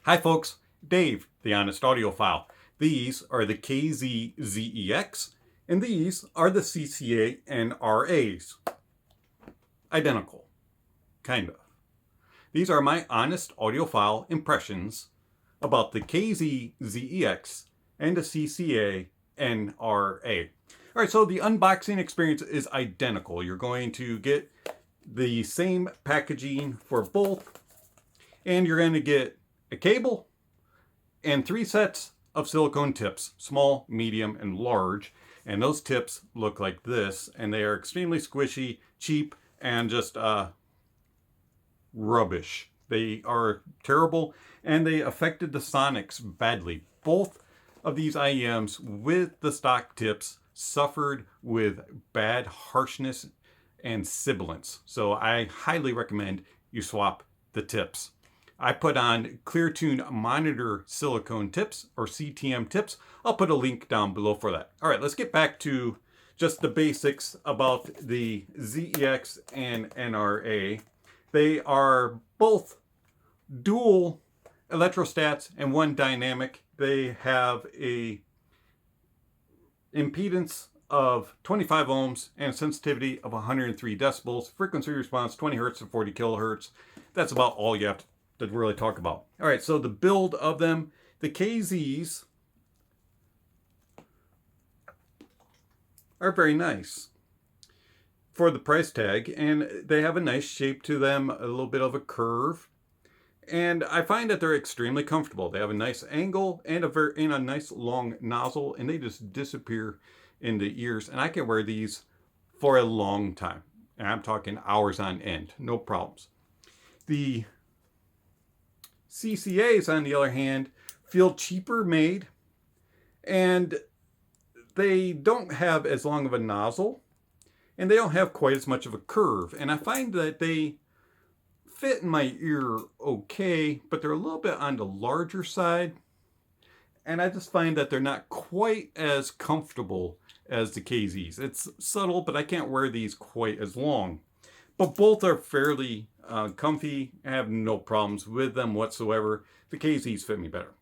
Hi folks, Dave, the Honest Audiophile. These are the KZ ZEX, and these are the CCA NRAs. Identical. Kind of. These are my honest audiophile impressions about the KZ ZEX and the CCA NRA. Alright, so the unboxing experience is identical. You're going to get the same packaging for both, and you're going to get a cable and 3 sets of silicone tips, small, medium, and large. And those tips look like this, and they are extremely squishy, cheap, and just rubbish. They are terrible, and they affected the sonics badly. Both of these IEMs with the stock tips suffered with bad harshness and sibilance. So I highly recommend you swap the tips. I put on ClearTune monitor silicone tips, or CTM tips. I'll put a link down below for that. All right, let's get back to just the basics about the ZEX and NRA. They are both dual electrostats and one dynamic. They have a impedance of 25 ohms and sensitivity of 103 decibels. Frequency response 20 hertz to 40 kilohertz. That's about all you have to really talk about. All right, so the build of them, the KZs are very nice for the price tag, and they have a nice shape to them, a little bit of a curve, and I find that they're extremely comfortable. They have a nice angle and a nice long nozzle, and they just disappear in the ears, and I can wear these for a long time, and I'm talking hours on end, no problems. The CCAs, on the other hand, feel cheaper made, and they don't have as long of a nozzle, and they don't have quite as much of a curve, and I find that they fit in my ear okay, but they're a little bit on the larger side, and I just find that they're not quite as comfortable as the KZs. It's subtle, but I can't wear these quite as long. But both are fairly comfy. I have no problems with them whatsoever. The KZs fit me better.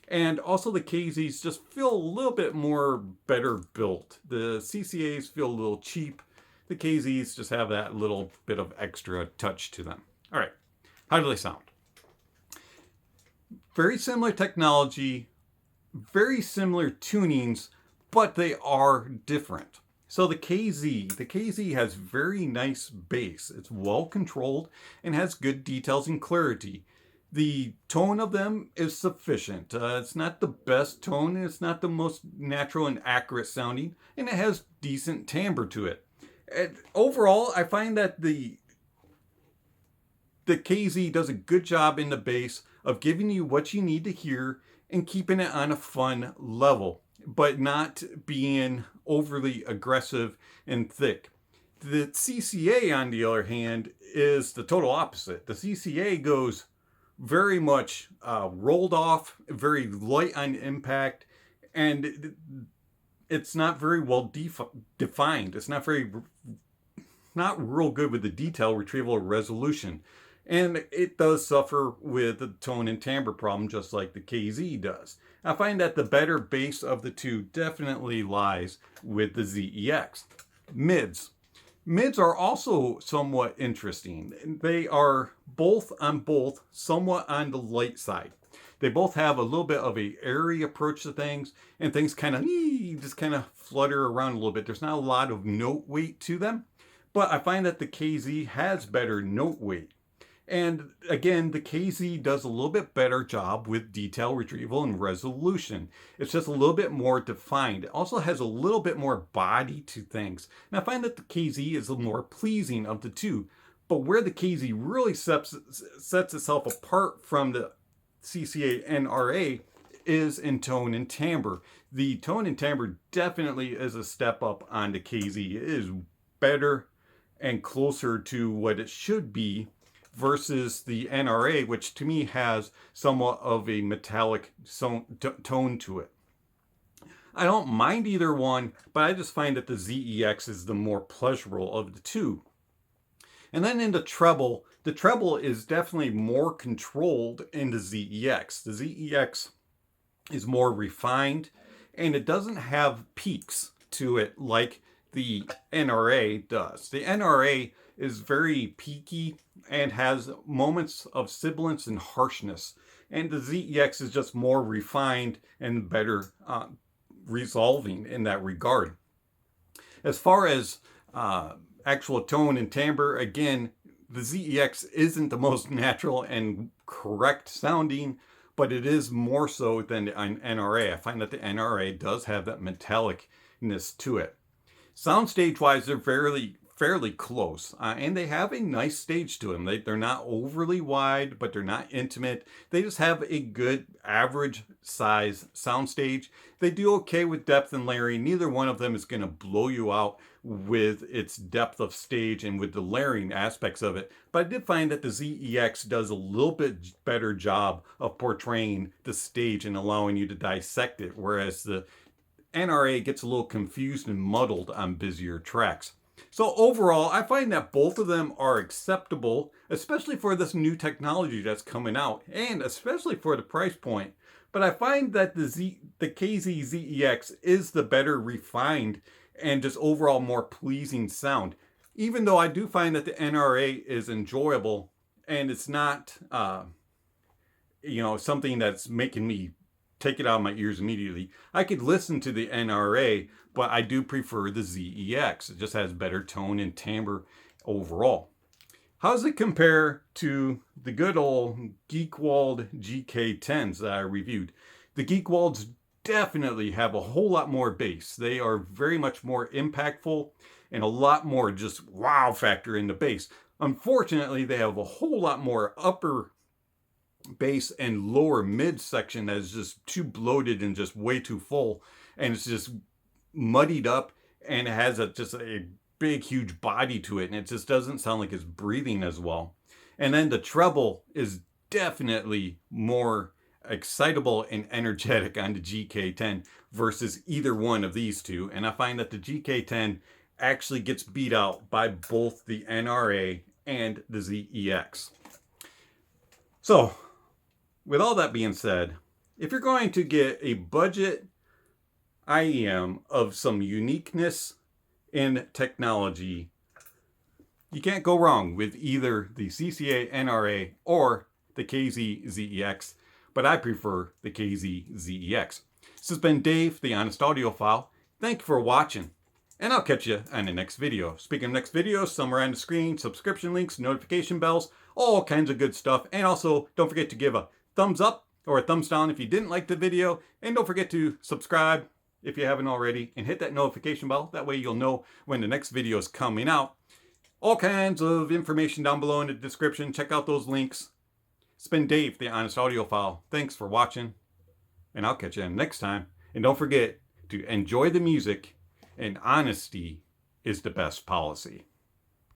And also the KZs just feel a little bit more better built. The CCAs feel a little cheap. The KZs just have that little bit of extra touch to them. All right, how do they sound? Very similar technology, very similar tunings, but they are different. So the KZ has very nice bass. It's well controlled and has good details and clarity. The tone of them is sufficient. It's not the best tone, and it's not the most natural and accurate sounding, and it has decent timbre to it. And overall, I find that the KZ does a good job in the bass of giving you what you need to hear and keeping it on a fun level, but not being overly aggressive and thick. The CCA, on the other hand, is the total opposite. The CCA goes very much rolled off, very light on impact, and it's not very well defined. It's not real good with the detail, retrieval, or resolution. And it does suffer with the tone and timbre problem, just like the KZ does. I find that the better bass of the two definitely lies with the ZEX. Mids. Mids are also somewhat interesting. They are both somewhat on the light side. They both have a little bit of a airy approach to things, and things kind of just kind of flutter around a little bit. There's not a lot of note weight to them, but I find that the KZ has better note weight. And again, the KZ does a little bit better job with detail, retrieval, and resolution. It's just a little bit more defined. It also has a little bit more body to things. And I find that the KZ is the more pleasing of the two. But where the KZ really sets itself apart from the CCA NRA is in tone and timbre. The tone and timbre definitely is a step up on the KZ. It is better and closer to what it should be, versus the NRA, which to me has somewhat of a metallic tone to it. I don't mind either one, but I just find that the ZEX is the more pleasurable of the two. And then in the treble, The treble is definitely more controlled in the ZEX. The ZEX is more refined, and it doesn't have peaks to it like the NRA does. The NRA is very peaky and has moments of sibilance and harshness, and the ZEX is just more refined and better resolving in that regard. As far as actual tone and timbre, again, the ZEX isn't the most natural and correct sounding, but it is more so than an NRA. I find that the NRA does have that metallicness to it. Soundstage wise, they're fairly close, and they have a nice stage to them. They're not overly wide, but they're not intimate. They just have a good average size soundstage. They do okay with depth and layering. Neither one of them is going to blow you out with its depth of stage and with the layering aspects of it. But I did find that the ZEX does a little bit better job of portraying the stage and allowing you to dissect it, whereas the NRA gets a little confused and muddled on busier tracks. So overall, I find that both of them are acceptable, especially for this new technology that's coming out, and especially for the price point. But I find that the KZ ZEX is the better refined and just overall more pleasing sound. Even though I do find that the NRA is enjoyable, and it's not, something that's making me take it out of my ears immediately. I could listen to the NRA, but I do prefer the ZEX. It just has better tone and timbre overall. How does it compare to the good old GeekWold GK10s that I reviewed? The GeekWolds definitely have a whole lot more bass. They are very much more impactful and a lot more just wow factor in the bass. Unfortunately, they have a whole lot more upper bass and lower mid section that is just too bloated and just way too full, and it's just muddied up, and it has just a big huge body to it, and it just doesn't sound like it's breathing as well. And then the treble is definitely more excitable and energetic on the GK10 versus either one of these two, and I find that the GK10 actually gets beat out by both the NRA and the ZEX. So with all that being said, if you're going to get a budget IEM of some uniqueness in technology, you can't go wrong with either the CCA NRA or the KZ ZEX, but I prefer the KZ ZEX. This has been Dave, the Honest Audiophile. Thank you for watching, and I'll catch you on the next video. Speaking of next videos, somewhere on the screen, subscription links, notification bells, all kinds of good stuff. And also, don't forget to give a thumbs up or a thumbs down if you didn't like the video, and don't forget to subscribe if you haven't already, and hit that notification bell. That way you'll know when the next video is coming out. All kinds of information down below in the description. Check out those links. It's been Dave, the Honest Audiophile. Thanks for watching, and I'll catch you next time. And don't forget to enjoy the music, and honesty is the best policy.